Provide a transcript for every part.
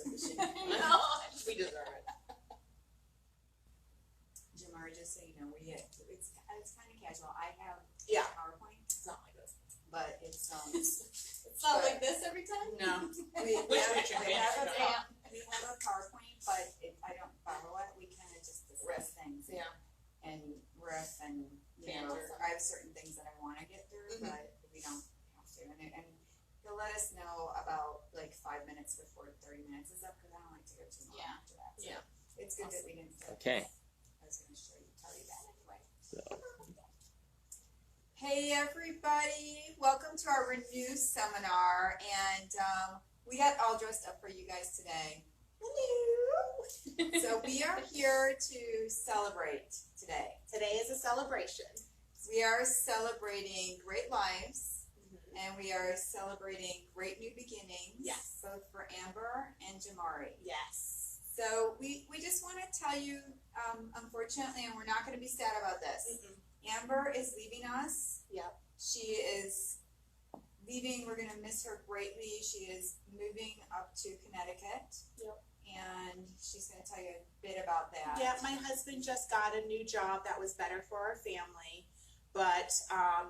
the machine. No. We deserve it. Jamar, just so you know, it's kind of casual. I have Yeah. PowerPoint, It's not like this. but it's It's not like this every time? No. we have picture we have a page? we have a PowerPoint, but I don't follow it. We kind of just discuss things Yeah. and riff and Banter. I have certain things that I want to get through, Mhm. but we don't have to. And he'll let us know about like 5 minutes before 30 minutes is up because I don't like to go too long Yeah. after that. So Yeah. it's good that we didn't start. Okay. I was going to tell you that anyway. So, Hey everybody, welcome to our Renew seminar, and we got all dressed up for you guys today. Hello! So we are here to celebrate today. Today is a celebration. We are celebrating great lives, and we are celebrating great new beginnings, Yes. both for Amber and Jamari. Yes. So we just want to tell you, unfortunately, and we're not going to be sad about this, Amber is leaving us. Yep. She is leaving. We're going to miss her greatly. She is moving up to Connecticut. Yep. And she's going to tell you a bit about that. Yeah, my husband just got a new job that was better for our family, but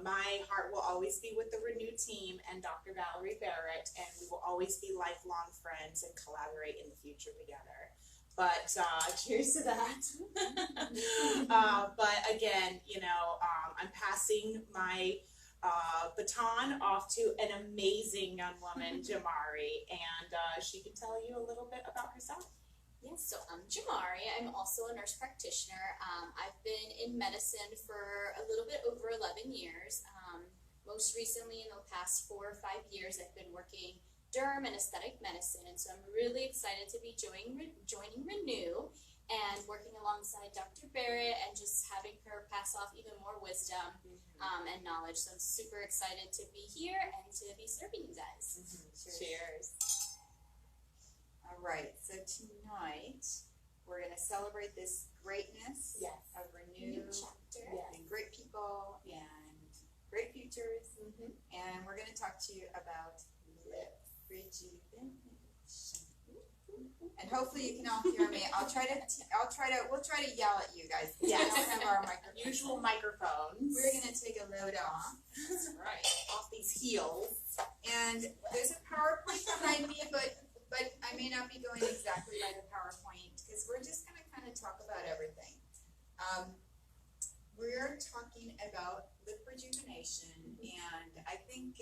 my heart will always be with the Renew team and Dr. Valerie Barrett, and we will always be lifelong friends and collaborate in the future together. But cheers to that. But again, I'm passing my baton off to an amazing young woman, Jamari, and she can tell you a little bit about herself. Yes, so I'm Jamari. I'm also a nurse practitioner. I've been in medicine for a little bit over 11 years. Most recently, in the past 4 or 5 years, I've been working derm and aesthetic medicine. So I'm really excited to be joining Renew and working alongside Dr. Barrett and just having her pass off even more wisdom and knowledge. So I'm super excited to be here and to be serving you guys. Cheers. All right. So tonight we're going to celebrate this greatness Yes. of Renew. New chapter. Yes. And great people and great futures. And we're going to talk to you about lip rejuvenation. And hopefully you can all hear me. We'll try to yell at you guys. Yes. We don't have our microphones. Usual microphones. We're going to take a load off. That's right. Off these heels. And there's a PowerPoint behind me, but I may not be going exactly by the PowerPoint because we're just going to kind of talk about everything. We're talking about lip rejuvenation, and I think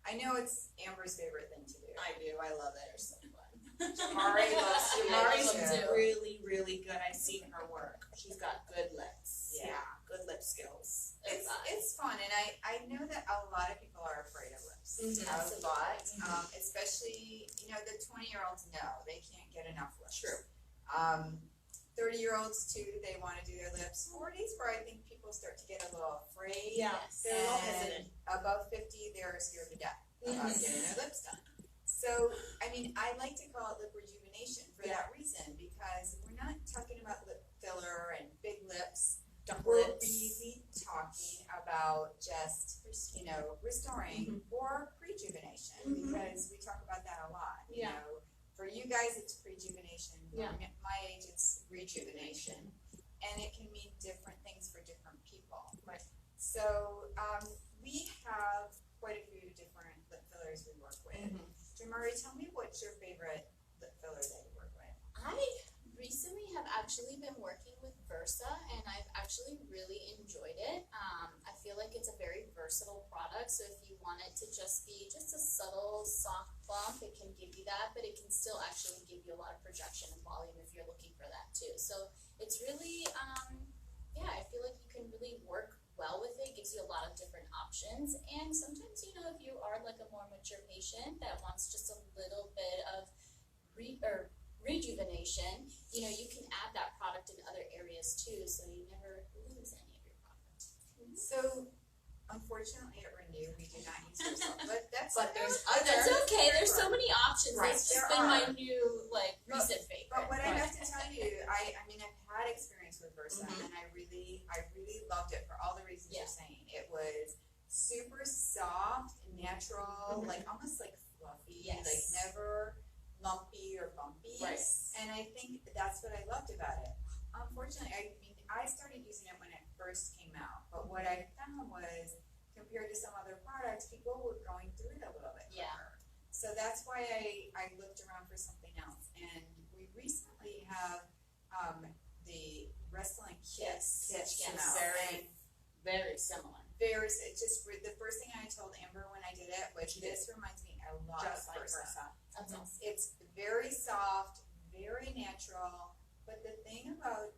I know it's Amber's favorite thing to do. I do. I love it. They're so fun. Jamari loves to do it Jamari's too. really, really good. I've seen her work. She's got good lips. Yeah. Good lip skills. It's fun, and I know that a lot of people are afraid of lips. A Absolutely. lot, especially the 20-year-olds know they can't get enough lips. True. 30-year-olds too, they want to do their lips. 40s, where I think people start to get a little afraid. Yeah. Yes. They're a little And hesitant. above 50, they're scared to death about getting their lips done. So, I like to call it lip rejuvenation for that reason, because we're not talking about lip filler and big lips. We're really talking about just, restoring or rejuvenation, because we talk about that a lot. Yeah. For you guys, it's rejuvenation. Yeah. For my age, it's rejuvenation. And it can mean different things for different people. Right. So, we have quite a few different lip fillers we work with. Jamari, tell me what's your favorite lip filler that you work with? I recently have actually been working with Versa, and I've actually really enjoyed it. I feel like it's a very versatile product, so if you want it to just be just a subtle, soft bump, it can give you that, but it can still actually give you a lot of projection and volume if you're looking for that too. So it's really, I feel like you can really work well with it. It gives you a lot of different options, and sometimes, if you are like a more mature patient that wants just a little bit of rejuvenation, you can add that product in other areas too, so you never lose any of your product. So, unfortunately at Renew, we do not use Versa, but there's That's okay. There's so many options. Right, It's just there been my are. new recent favorite. But what I have to tell you, I've had experience with Versa, and I really loved it for all the reasons you're saying. It was super soft, natural, like almost like fluffy, Yes. like never lumpy or bumpy. Yes. And I think that's what I loved about it. Unfortunately, I mean, I started using it when it first came out, but what I found was, compared to some other products, people were going through it a little bit quicker. Yeah. So that's why I looked around for something else. And we recently have the Wrestling Kiss Yes. come Yes. out. Very- And Very similar. it just the first thing I told Amber when I did it was, this reminds me a lot Just of like Versa. Versa. That's awesome. It's very soft, very natural, but the thing about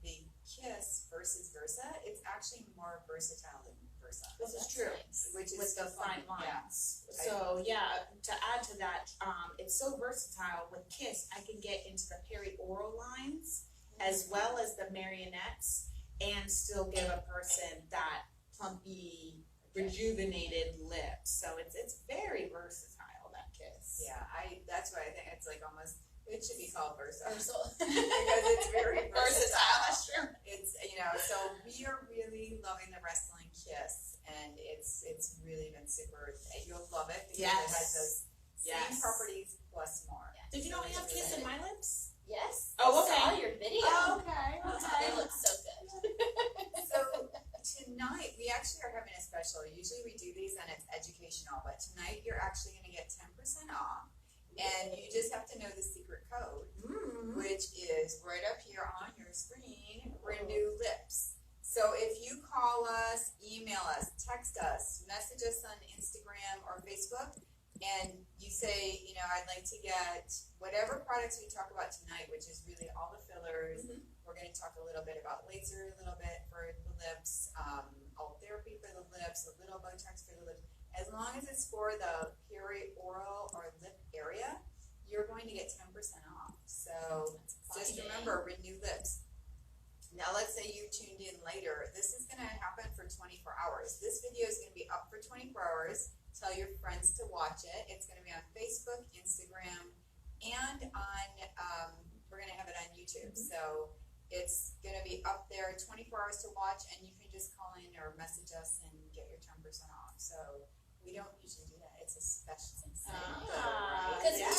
the Kiss versus Versa, it's actually more versatile than Versa. This is That's true. nice. Which is With the fine yeah. lines. So yeah, to add to that, it's so versatile. With Kiss, I can get into the perioral lines as well as the marionettes and still give a person that plumpy, rejuvenated lip. So it's very versatile, that Kiss. Yeah, that's why I think it's like almost, it should be called Versa. Versatile. Because it's very versatile. That's true. It's, so we are really loving the Wrestling Kiss, and it's really been super, you'll love it because it has those same Yes. properties plus more. Yeah. Did you know I So have it's Kiss really in my lips? Yes. Oh, I saw okay. your video. Okay. They look so good. So tonight, we actually are having a special. Usually we do these and it's educational, but tonight you're actually gonna get 10% off. And you just have to know the secret code, which is right up here on your screen, Renew Lips. So if you call us, email us, text us, message us on Instagram or Facebook, and you say, I'd like to get whatever products we talk about tonight, which is really all the fillers. We're going to talk a little bit about laser, a little bit for the lips, alt therapy for the lips, a little Botox for the lips. As long as it's for the perioral or lip area, you're going to get 10% off. So just remember, Renew Lips. Now let's say you tuned in later. This is going to happen for 24 hours. This video is going to be up for 24 hours. Tell your friends to watch it. It's going to be on Facebook, Instagram, and on, we're going to have it on YouTube. So it's going to be up there 24 hours to watch, and you can just call in or message us and get your 10% off. So we don't usually do that. It's a special thing. Because Yeah.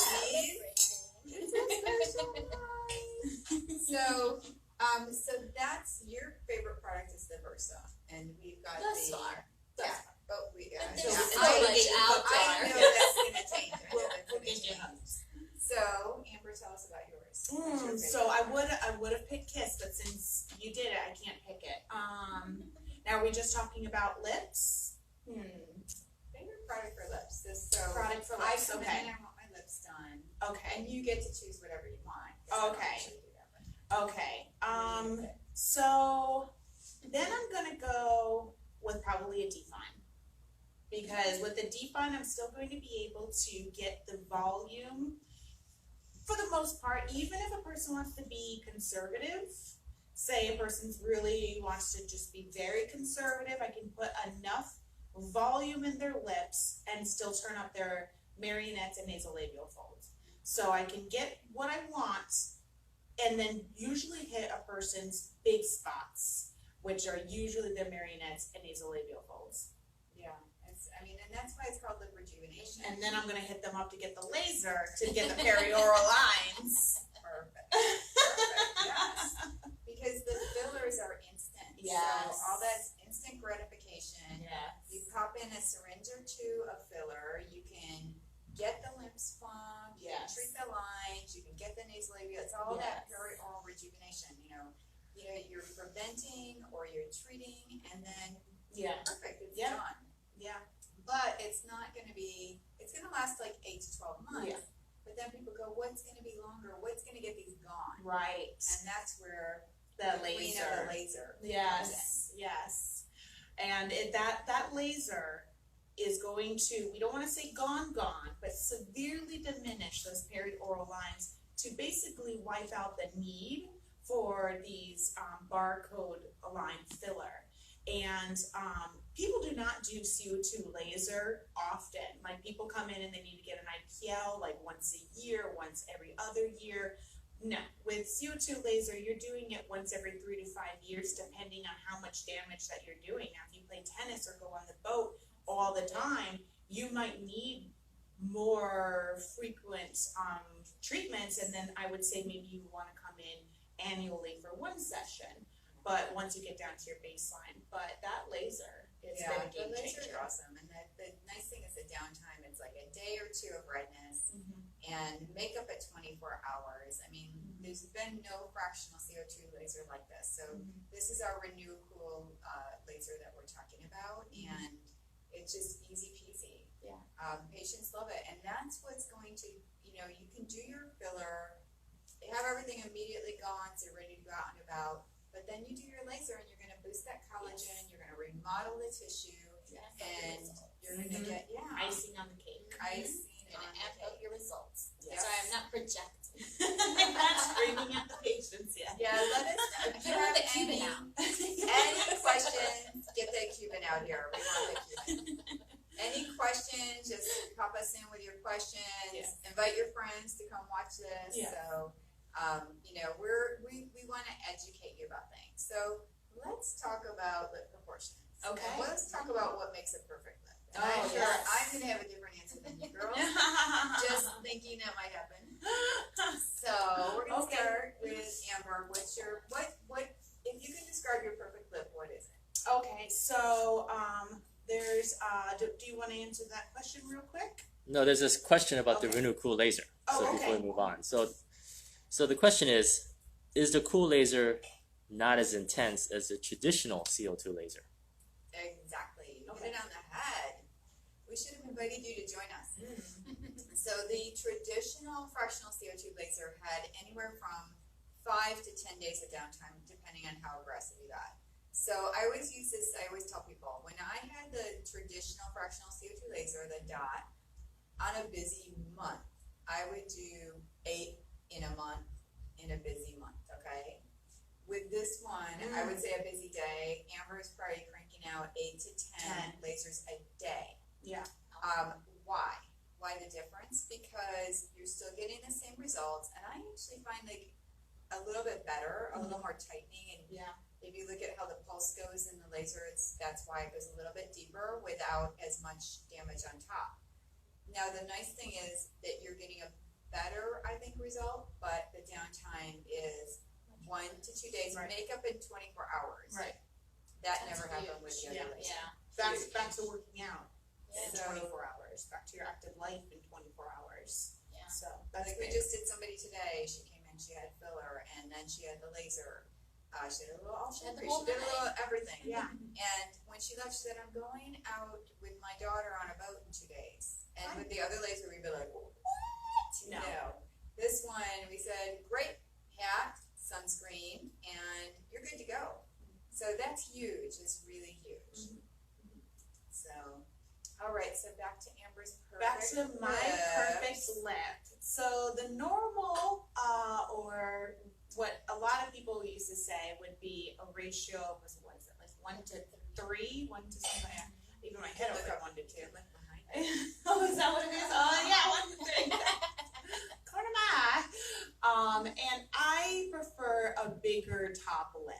It's a special night. So that's your favorite product is the Versa, and we've got Thus far. Yeah, but we. But there's yeah, so I, much out I there. know that's gonna change. I know We'll that's gonna get you change. hugs. So Amber, tell us about yours. What's your So favorite? I would have picked Kiss, but since you did it, I can't pick it. Now are we just talking about lips? Favorite product for lips. Product for I lips, come okay. in and I want my lips done, Okay. and you get to choose whatever you want. 'cause I don't Okay. usually do that, but Okay. what do you pick? So then I'm gonna go with probably a define. Because with the define, I'm still going to be able to get the volume for the most part, even if a person wants to be conservative. Say a person's really wants to just be very conservative, I can put enough volume in their lips and still turn up their marionettes and nasolabial folds. So I can get what I want and then usually hit a person's big spots, which are usually their marionettes and nasolabial folds. Yeah, and that's why it's called lip rejuvenation. And then I'm gonna hit them up to get the laser to get the perioral lines. Perfect. Yes. Because the fillers are instant. Yes. So all that's instant gratification. Yes. You pop in a syringe or two of filler, you can get the lips plumped, you can Yes. treat the lines, you can get the nasolabial, it's all that Yes. perioral rejuvenation, you're preventing or you're treating and then Yeah. perfect, it's Yeah. done. Yeah. But it's not gonna be, it's gonna last like 8 to 12 months. Yeah. But then people go, what's gonna be longer? What's gonna get these gone? Right. And that's where The queen of laser. the laser. Yes. Yes. And that laser is going to, we don't want to say gone, but severely diminish those perioral lines to basically wipe out the need for these barcode aligned filler. And people do not do CO2 laser often. Like people come in and they need to get an IPL like once a year, once every other year. No, with CO2 laser, you're doing it once every 3 to 5 years, depending on how much damage that you're doing. Now, if you play tennis or go on the boat all the time, you might need more frequent treatments, and then I would say maybe you want to come in annually for one session, but once you get down to your baseline. But that laser is been a game the laser is changer. awesome, and the nice thing is the downtime. It's like a day or two of redness, Mm-hmm. and makeup at 24 hours. I mean, there's been no fractional CO2 laser like this. So this is our Renew Cool laser that we're talking about, and it's just easy peasy. Yeah. Patients love it, and that's what's going to, you can do your filler, have everything immediately gone, so you're ready to go out and about, but then you do your laser and you're going to boost that collagen, you're going to remodel the tissue, and you're going to get, Icing on the cake. icing You're on gonna the amp up cake. your results. Yes. Sorry, I'm not projecting. I'm not screaming at the patients yet. Yeah, let us know. If you Get have the Cuban out. any questions, get the Cuban out here. We want the Cuban. Any questions, just pop us in with your questions. Yeah. Invite your friends to come watch this. Yeah. So, we want to educate you about things. So let's talk about lip proportions. Okay. And let's talk about what makes a perft lip. And Oh, I'm sure yes. I'm going to have a different answer than you girls. Just thinking that might happen. So we're going to Okay. start with Amber. What's your what if you can describe your perfect lip? What is it? Okay, so there's do you want to answer that question real quick? No, there's this question about the Okay. Renew Cool laser. Oh, So before okay. we move on, so the question is the cool laser not as intense as the traditional CO2 laser? Exactly. You Okay. hit it on the head. We should have invited you to join us. So the traditional fractional CO2 laser had anywhere from 5 to 10 days of downtime, depending on how aggressive you got. So I always use this, I always tell people, when I had the traditional fractional CO2 laser, the dot, on a busy month, I would do 8 in a month, in a busy month, okay? With this one, I would say a busy day, Amber is probably cranking out 8 to 10 lasers a day. Yeah. Why? Why the difference? Because you're still getting the same results, and I actually find like a little bit better, a little more tightening, and Yeah. if you look at how the pulse goes in the laser, that's why it goes a little bit deeper without as much damage on top. Now the nice thing is that you're getting a better, I think, result, but the downtime is 1 to 2 days. Right. Makeup in 24 hours. Right. That That's never happened with the Yeah. other laser. Yeah. Back to working out in So- 24 hours. Back to your active life in 24 hours. Yeah. So that's Like we great. just did somebody today, she came in, she had filler, and then she had the laser. She did a little all She had the she whole did a little nine. everything. Yeah. And when she left, she said, I'm going out with my daughter on a boat in 2 days. And with the other laser, we'd be like, what? No. This one, we said, great hat, sunscreen, and you're good to go. So that's huge. It's really huge. So, all right. So back to Amber's perfect. Back to my perfect lip. So the normal, or what a lot of people used to say would be a ratio of, what is it, like 1 to 3, 1 to something. Even my head was like 1 to 2. Look behind it. Oh, is that what it is? Oh, yeah, 1 to 3. Corner my. And I prefer a bigger top lip.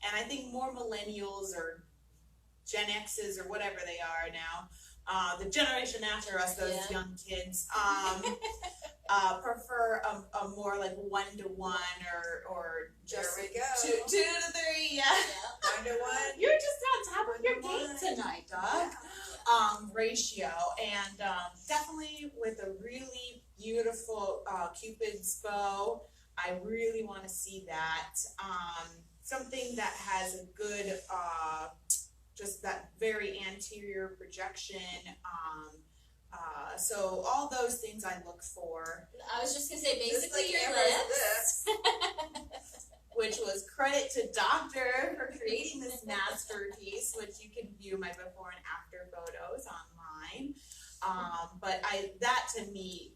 And I think more millennials or Gen X's or whatever they are now, the generation after us, those Yeah. young kids, prefer a more like 1 to 1 or just There we go. 2 to 3. Yeah. Yeah. 1 to 1. You're just on top of your 1 to 1. game tonight, dog. Ratio, and definitely with a really beautiful Cupid's bow. I really want to see that. Something that has a good, just that very anterior projection. So all those things I look for, I was just gonna say, Just basically like your Amber's lips. which was credit to Doctor for creating this masterpiece, which you can view my before and after photos online. But that to me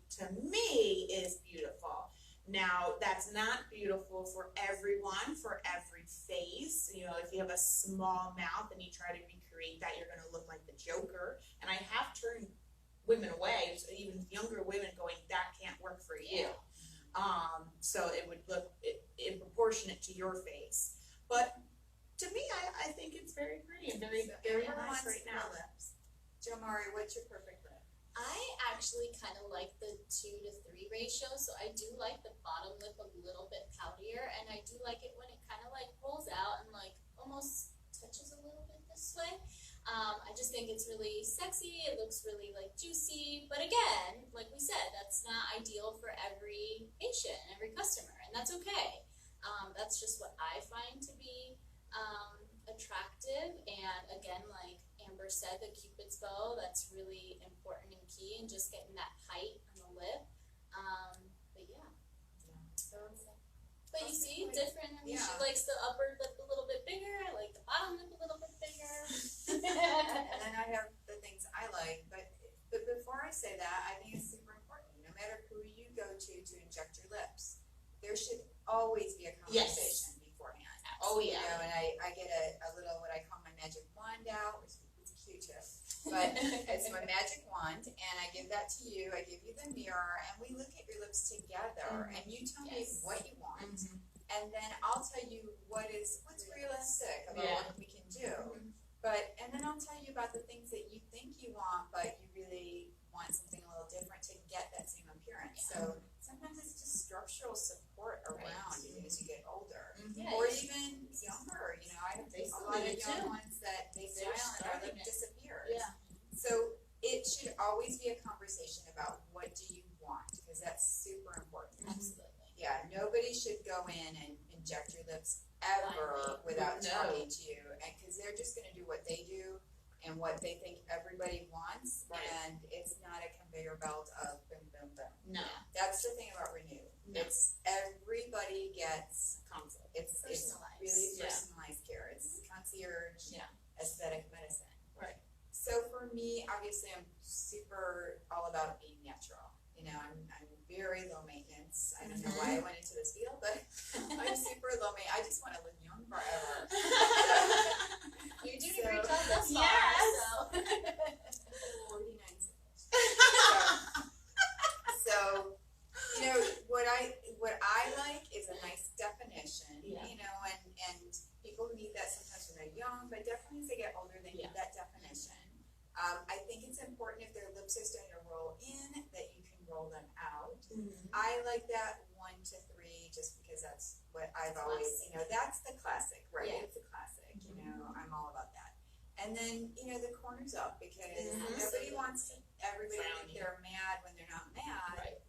is beautiful. Now that's not beautiful for everyone, for every face. You know, if you have a small mouth and you try to recreate that, you're gonna look like the Joker. And I have turned women away, so even younger women going, that can't work for you. So it would look in proportionate to your face. But to me, I think it's very pretty and very, very Amber nice wants right now. her lips. Jo Mari, what's your perfect lip? I actually kind of like the 2-to-3 ratio, so I do like the bottom lip a little bit poutier, and I do like it when it kind of like rolls out and like almost touches a little bit this way. I just think it's really sexy. It looks really like juicy, but again, like we said, that's not ideal for every patient, every customer, and that's okay. That's just what I find to be attractive, and again, like Amber said, the Cupid's bow, that's really important and key, and just getting that height on the lip. But yeah. But you see, different. I mean, she likes the upper lip a little bit bigger. I like the bottom lip a little bit bigger. And then I have the things I like, but before I say that, I think it's super important. No matter who you go to inject your lips, there should always be a conversation beforehand. Oh You know, and I get a little what I call my magic wand out, which is a Q-tip, but it's my magic wand, and I give that to you. I give you the mirror, and we look at your lips together, and you tell me what you want, and then I'll tell you what's realistic about what we can do. And then I'll tell you about the things that you think you want, but you really want something a little different to get that same appearance. So sometimes it's just structural support around you as you get older, or even younger. You know, I have a lot of young ones that they smile and their lip disappears. Yeah. So it should always be a conversation about what do you want, because that's super important. Absolutely. Yeah, nobody should go in and inject your lips ever without talking to you, and because they're just going to do what they do and what they think everybody wants, and it's not a conveyor belt of boom, boom, boom. No. That's the thing about Renew. No. It's everybody gets Consult. it's Personalized. really personalized care. It's concierge aesthetic medicine. Right. So for me, obviously, I'm super all about being natural. You know, I'm very low maintenance. I don't know why I went into this field, but I'm super low maintenance. I just want to live young forever. You're doing a great job thus far. Yes. So. 49 seconds. So, you know, what I like is a nice definition. Yeah. You know, and people need that sometimes when they're young, but definitely as they get older, they need that definition. I think it's important if their lips are starting to roll in that you can roll them out. I like that 1 to 3 just because that's what I've always, you know, that's the classic, right? Yeah. It's a classic, you know, I'm all about that. And then, you know, the corners up, because nobody wants everybody to think they're mad when they're not mad. Right.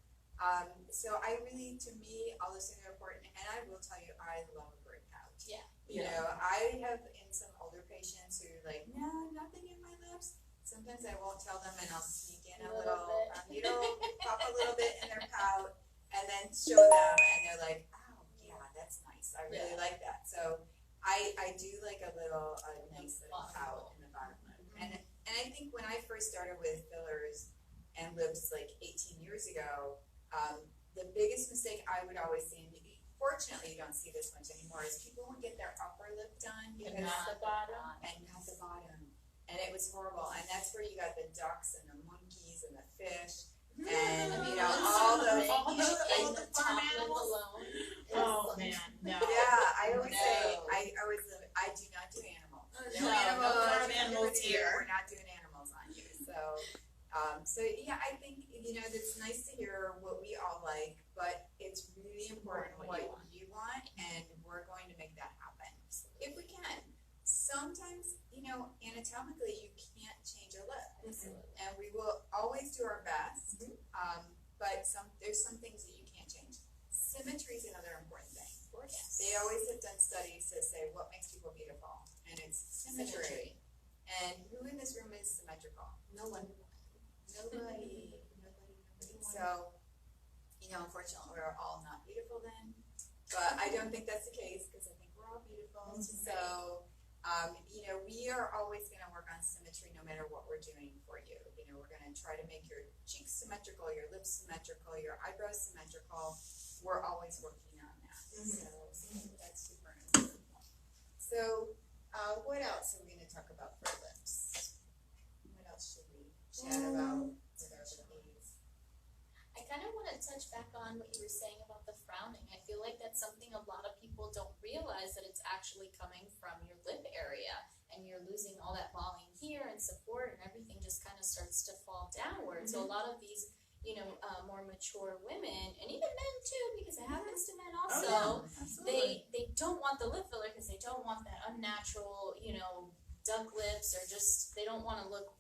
So I really, to me, all those things are important, and I will tell you, I love a great pouch. Yeah. You know, I have in some older patients who are like, no, nothing in my lips. Sometimes I won't tell them, and I'll sneak in a little needle, pop a little bit in their pout, and then show them, and they're like, oh, yeah, that's nice. I really like that. So I do like a nice little pout in the bottom lip. And I think when I first started with fillers and lips like 18 years ago, the biggest mistake I would always see, and fortunately you don't see this much anymore, is people would get their upper lip done And not the bottom. and not the bottom. And it was horrible. And that's where you got the ducks and the monkeys and the fish. And you know, all those the farm animals. Oh man, no. Yeah, I always say I do not do animals. No farm animals here. We're not doing animals on you. So yeah, I think, you know, it's nice to hear what we all like, but it's really important what you want, and we're going to make that happen if we can. Sometimes, you know, anatomically you can't change a lip, and we will always do our best. But there's some things that you can't change. Symmetry is another important thing. They always have done studies to say what makes people beautiful, and it's symmetry. And who in this room is symmetrical? No one. Nobody. So, you know, unfortunately, we're all not beautiful then. But I don't think that's the case, because I think we're all beautiful. So, you know, we are always going to work on symmetry no matter what we're doing for you. You know, we're going to try to make your cheeks symmetrical, your lips symmetrical, your eyebrows symmetrical. We're always working on that. So that's super important. So, what else are we going to talk about for lips? What else should we chat about with our ladies? I kind of want to touch back on what you were saying about the frowning. I feel like that's something a lot of people don't realize, that it's actually coming from your lip area. and you're losing all that volume here and support, and everything just kind of starts to fall downward. So a lot of these, more mature women, and even men too, because it happens to men also, they don't want the lip filler because they don't want that unnatural, duck lips, or just they don't want to look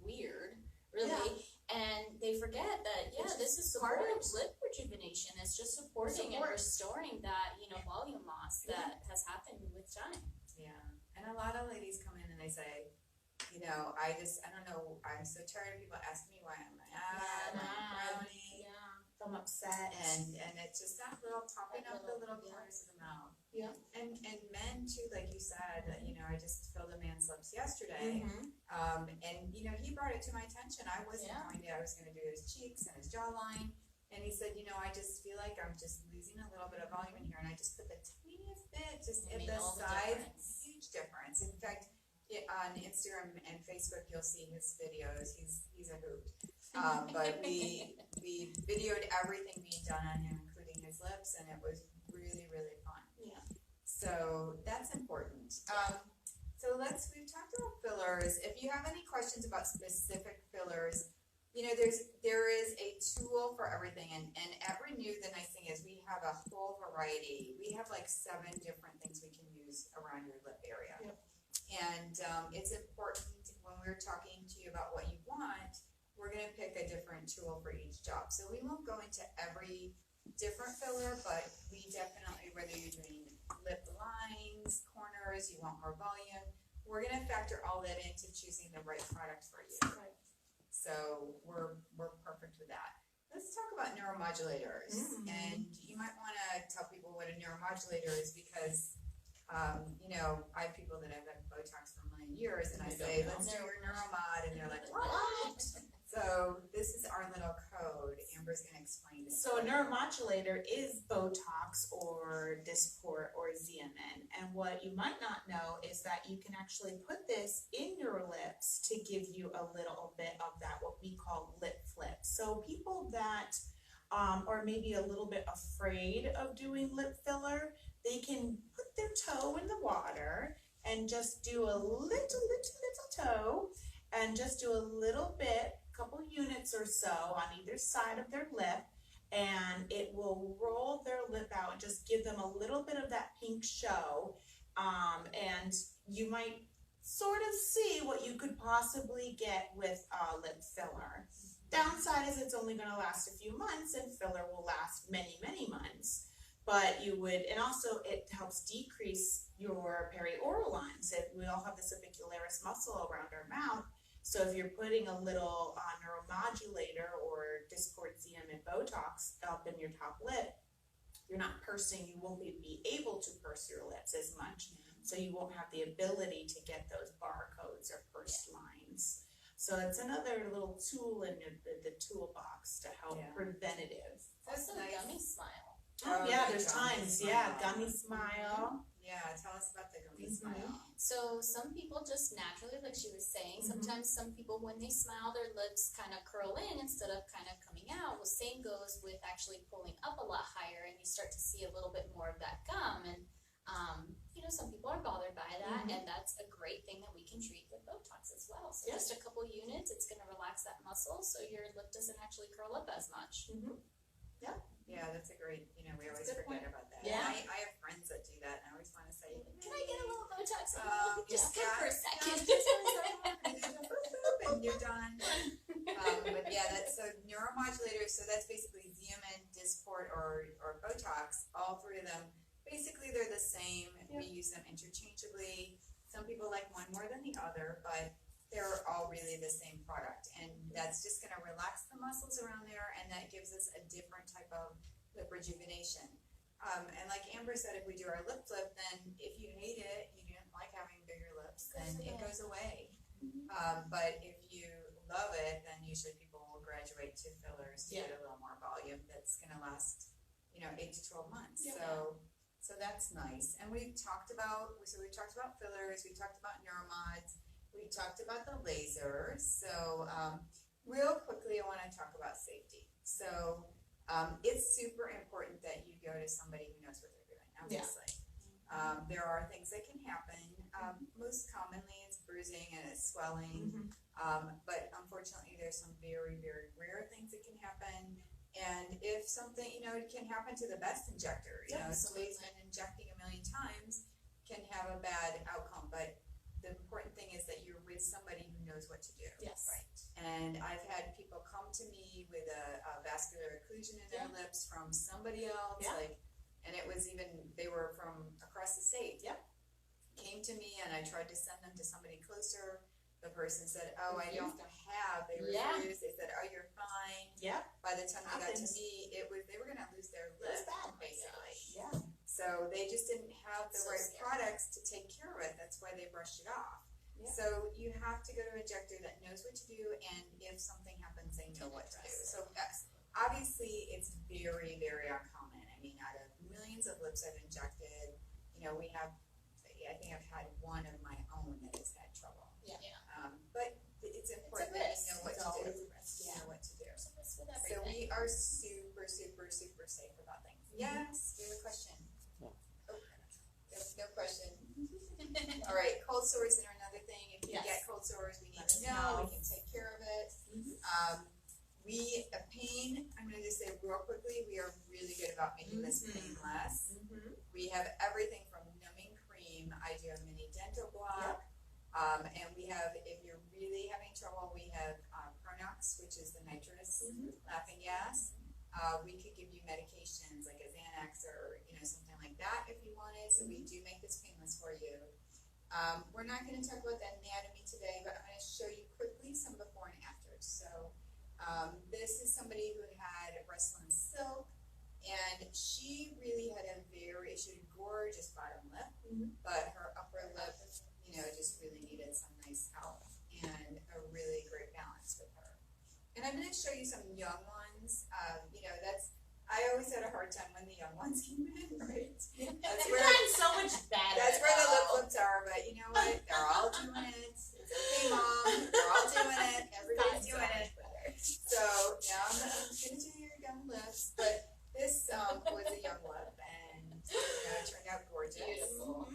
weird, really. And they forget that this is part of lip rejuvenation. It's just supporting and restoring that volume loss that has happened with time. Yeah, and a lot of ladies come in and they say, I don't know, I'm so tired of people asking me why I'm frowning. I'm upset. And it's just that little popping up the little corners of the mouth. Yeah. And men too, like you said, I just filled a man's lips yesterday. And he brought it to my attention. I wasn't going to, I was going to do his cheeks and his jawline. And he said, I just feel like I'm just losing a little bit of volume in here. And I just put the tiniest bit just at the sides. Huge difference. In fact, on Instagram and Facebook, you'll see his videos. He's a hoot. But we videoed everything being done on him, including his lips, and it was really, really fun. Yeah. So that's important. So we've talked about fillers. If you have any questions about specific fillers, there is a tool for everything, and at Renew, the nice thing is we have a whole variety. We have like 7 different things we can use around your lip area. Yep. And it's important when we're talking to you about what you want, we're going to pick a different tool for each job. So we won't go into every different filler, but we definitely, whether you're doing lip lines, corners, you want more volume, we're going to factor all that into choosing the right product for you. Right. So we're perfect with that. Let's talk about neuromodulators. And you might want to tell people what a neuromodulator is, because I have people that have had Botox for a million years, and I say, let's do your neuromod, and they're like, what? So this is our little code. Amber's going to explain it. So a neuromodulator is Botox or Dysport or Xeomin. And what you might not know is that you can actually put this in your lips to give you a little bit of that, what we call lip flip. So people that are maybe a little bit afraid of doing lip filler, they can put their toe in the water and just do a little toe, and just do a little bit, couple units or so on either side of their lip, and it will roll their lip out and just give them a little bit of that pink show, and you might sort of see what you could possibly get with lip filler. Downside is it's only going to last a few months, and filler will last many, many months. But and also it helps decrease your perioral lines. We all have the subicularis muscle around our mouth. So if you're putting a little neuromodulator or Dysport, Xeomin, Botox up in your top lip, you're not pursing, you won't be able to purse your lips as much. So you won't have the ability to get those barcodes or pursed lines. So it's another little tool in the toolbox to help preventative. Also, Gummy Smile. Oh, yeah, there's times. Gummy Smile. Yeah, tell us about the Gummy Smile. So some people just naturally, like she was saying, sometimes some people, when they smile, their lips kind of curl in instead of kind of coming out. Well, same goes with actually pulling up a lot higher, and you start to see a little bit more of that gum. And, some people are bothered by that, and that's a great thing that we can treat with Botox as well. So just a couple units, it's going to relax that muscle so your lip doesn't actually curl up as much. Yeah, that's a great, we always forget about that. Yeah. I have friends that do that, and I always want to say, Can I get a little Botox? Just for a second. And you're done. But yeah, that's so neuromodulators. So that's basically Xeomin, Dysport, or Botox. All 3 of them. Basically, they're the same. We use them interchangeably. Some people like one more than the other, but they're all really the same product, and that's just going to relax the muscles around there, and that gives us a different type of lip rejuvenation. And like Amber said, if we do our lip flip, then if you hate it, you didn't like having bigger lips, then it goes away. But if you love it, then usually people will graduate to fillers to get a little more volume that's going to last, 8 to 12 months. So that's nice. And we've talked about fillers, we talked about neuromods, we talked about the lasers. So real quickly, I want to talk about safety. So it's super important that you go to somebody who knows what they're doing, obviously. There are things that can happen most commonly it's bruising and it's swelling. But unfortunately, there's some very, very rare things that can happen. And if something, it can happen to the best injector. Somebody's been injecting a million times can have a bad outcome. But the important thing is that you're with somebody who knows what to do. Yes. Right. And I've had people come to me with a vascular occlusion in their lips from somebody else. Yeah. And it was even, they were from across the state. Yep. Came to me and I tried to send them to somebody closer. The person said, "Oh, I don't have." They refused. They said, "Oh, you're fine." Yep. By the time they got to Happens. me, they were going to lose their It was lip, bad. basically. Yeah. So they just didn't have the So right scary. products to take care of it. That's why they brushed it off. Yeah. So you have to go to an injector that knows what to do, and if something happens, they know what to do. So obviously, it's very, very uncommon. I mean, out of millions of lips I've injected, we have. I think I've had one of my own that has had trouble. Yeah. But it's important that risk. you know what It's to do. always a risk. You know what to do. It's a risk with So everything. we are super, super, super safe about things. Yes, we have a question. No. Oh, no question. All right, cold sores are another thing. If you Yes. get cold sores, we need Let us to know. know. We can take care of it. Mhm. Pain, I'm going to just say real quickly, we are really good about making this painless. We have everything from numbing cream. I do a mini dental block. And we have, if you're really having trouble, we have Pronox, which is the nitrous laughing gas. We could give you medications like a Xanax or something like that if you wanted. So we do make this painless for you. We're not going to talk about the anatomy today, but I'm going to show you quickly some before and afters. So this is somebody who had Restylane Silk, and she really had she had a gorgeous bottom lip, but her upper lip, just really needed some nice help and a really great balance with her. And I'm going to show you some young ones. I always had a hard time when the young ones came in, right? That's They've where gotten so much better. that's where the lip though. lips are, but you know what? They're all doing it. It's okay, Mom. They're all doing it. Everybody's Gotten so doing much it. better. So now I'm gonna do your young lips, but this was a young lip, and it turned out gorgeous. Beautiful.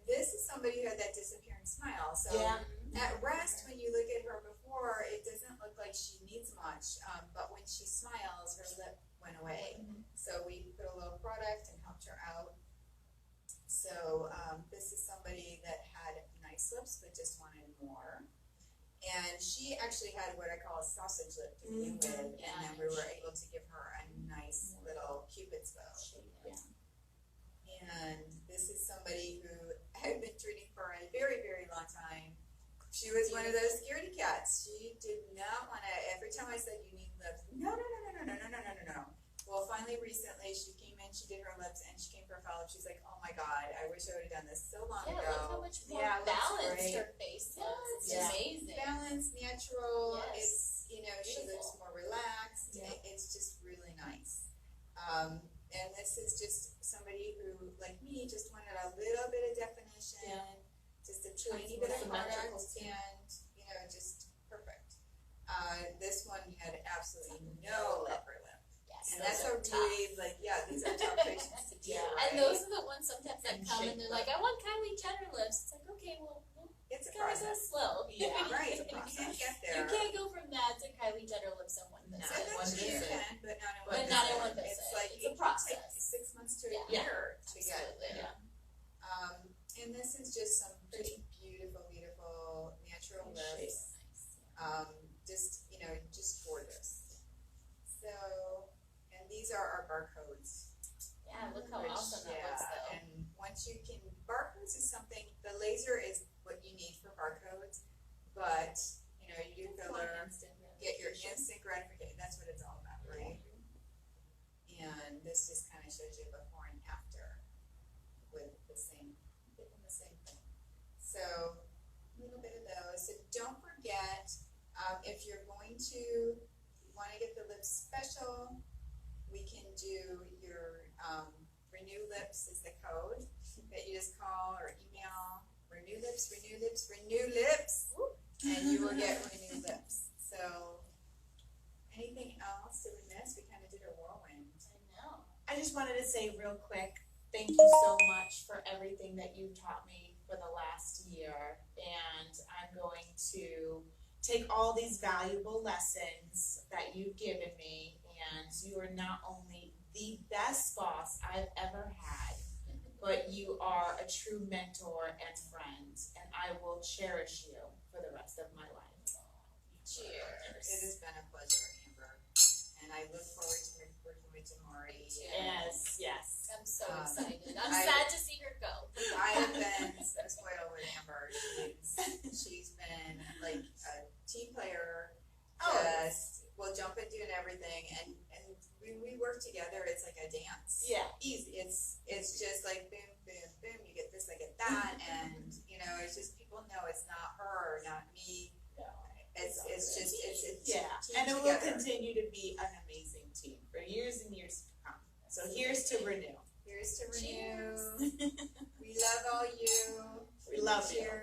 This is somebody who had that disappearing smile. So Yeah. at rest, when you look at her before, it doesn't look like she needs much, but when she smiles, her lip went away. So we put a little product and helped her out. So this is somebody that had nice lips but just wanted more. And she actually had what I call a sausage lip to begin with, and then we were able to give her a nice little cupid's bow. And this is somebody who I've been treating for a very, very long time. She was one of those scaredy cats. She did not want to, every time I said you need lips, no. Well, finally recently she came in, she did her lips, and she came for a follow-up. She's like, oh my God, I wish I would have done this so long Yeah, ago. look how much more Yeah, it looks balanced great. her face looks. It's Yeah. amazing. Balanced, natural. Yes. It's she looks Beautiful. more relaxed. Yeah. It's just really nice. And this is just somebody who, like me, just wanted a little bit of definition, just a tiny bit of Symmetrical product, too. and just perfect. This one had absolutely no upper lip. Yes, And those that's are a tough. really, these are tough patients to deal with. And those are the ones sometimes that And come and shape they're like, I want Kylie Jenner lips. It's like, okay, well, It's a gotta go process. slow. Yeah. Right, you can't get there. You can't go from that to Kylie Jenner lips in one No. visit. Eventually one you visit. can, but not in But one not in visit. one visit. It's like It's it a can take process. 6 months to a Yeah. year to get Absolutely. there. And this is just some pretty beautiful, beautiful natural lips. Just gorgeous. So, and these are our barcodes. Yeah, look how Which, awesome that looks though. and once you can, barcodes is something, the laser is what you need for barcodes, but, you do filler, get your instant gratification, that's what it's all about, right? And this just kind of shows you before and after with the same thing. So, a little bit of those. So don't forget, if you're going to want to get the lips special, we can do your Renew Lips is the code that you just call or email. Renew Lips, and you will get Renew Lips. So, anything else that we missed? We kind of did a whirlwind. I know. I just wanted to say real quick, thank you so much for everything that you taught me for for the last year, and I'm going to take all these valuable lessons that you've given me, and you are not only the best boss I've ever had, but you are a true mentor and friend, and I will cherish you for the rest of my life. Cheers. It has been a pleasure, Amber, and I look forward to working with Tamari. Yes, yes. I'm so Um, excited. I'm I- sad to see her go. I have been spoiled with Amber. She's been like a team player. Just will jump into and everything, and we work together. It's like a dance. Yeah. Easy. It's just like boom, boom, boom. You get this, I get that, and it's just people know it's not her, not me. No. It's just it's a Yeah, team and it will together. continue to be an amazing team for years and years to come. So here's to Renew. Here's to Renew. Cheers. We love all you. We love you. Cheers.